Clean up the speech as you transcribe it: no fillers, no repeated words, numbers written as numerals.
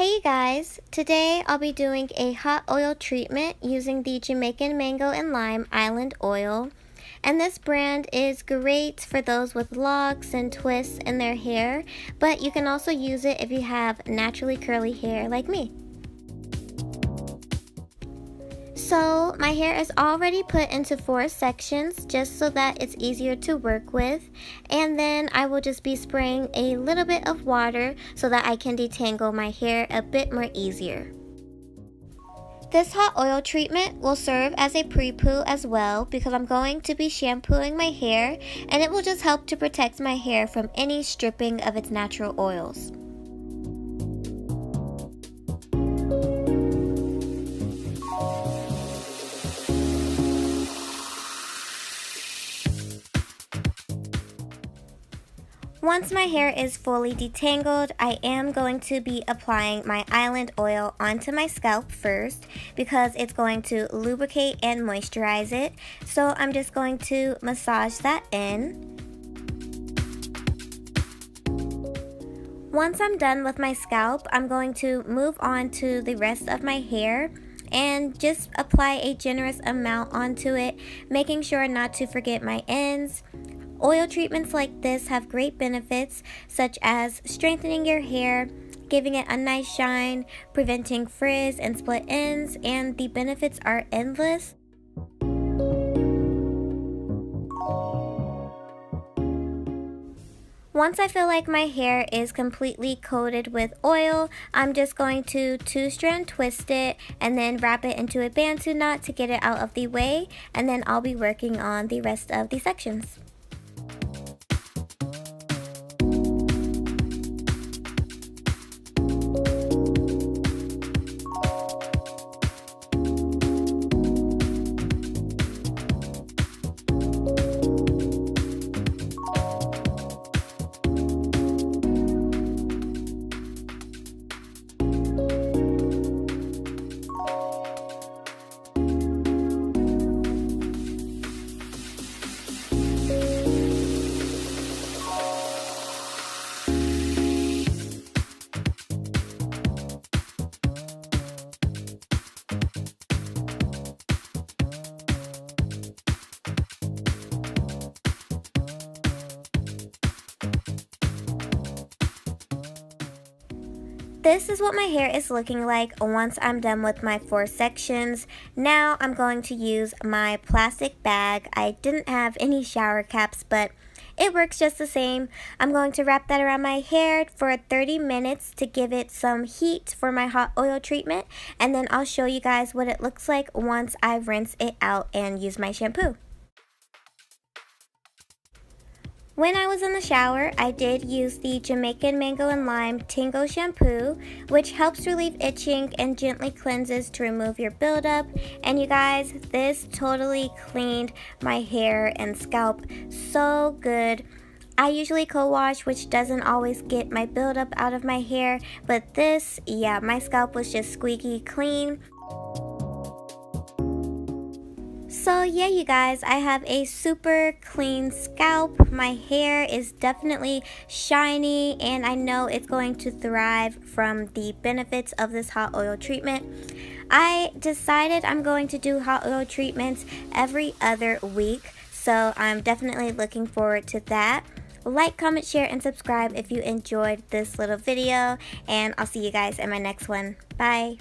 Hey you guys, today I'll be doing a hot oil treatment using the Jamaican Mango and Lime Island Oil. And this brand is great for those with locks and twists in their hair, but you can also use it if you have naturally curly hair like me. So my hair is already put into 4 sections just so that it's easier to work with, and then I will just be spraying a little bit of water so that I can detangle my hair a bit more easier. This hot oil treatment will serve as a pre-poo as well because I'm going to be shampooing my hair, and it will just help to protect my hair from any stripping of its natural oils. Once my hair is fully detangled, I am going to be applying my island oil onto my scalp first because it's going to lubricate and moisturize it. So I'm just going to massage that in. Once I'm done with my scalp, I'm going to move on to the rest of my hair and just apply a generous amount onto it, making sure not to forget my ends. Oil treatments like this have great benefits such as strengthening your hair, giving it a nice shine, preventing frizz and split ends, and the benefits are endless. Once I feel like my hair is completely coated with oil, I'm just going to 2-strand twist it and then wrap it into a bantu knot to get it out of the way, and then I'll be working on the rest of the sections. This is what my hair is looking like once I'm done with my 4 sections. Now I'm going to use my plastic bag. I didn't have any shower caps, but it works just the same. I'm going to wrap that around my hair for 30 minutes to give it some heat for my hot oil treatment, and then I'll show you guys what it looks like once I rinse it out and use my shampoo. When I was in the shower, I did use the Jamaican Mango and Lime Tingo shampoo, which helps relieve itching and gently cleanses to remove your buildup. And you guys, this totally cleaned my hair and scalp so good. I usually co-wash, which doesn't always get my buildup out of my hair, but this, yeah, my scalp was just squeaky clean. So yeah, you guys, I have a super clean scalp. My hair is definitely shiny, and I know it's going to thrive from the benefits of this hot oil treatment. I decided I'm going to do hot oil treatments every other week, so I'm definitely looking forward to that. Like, comment, share, and subscribe if you enjoyed this little video, and I'll see you guys in my next one. Bye!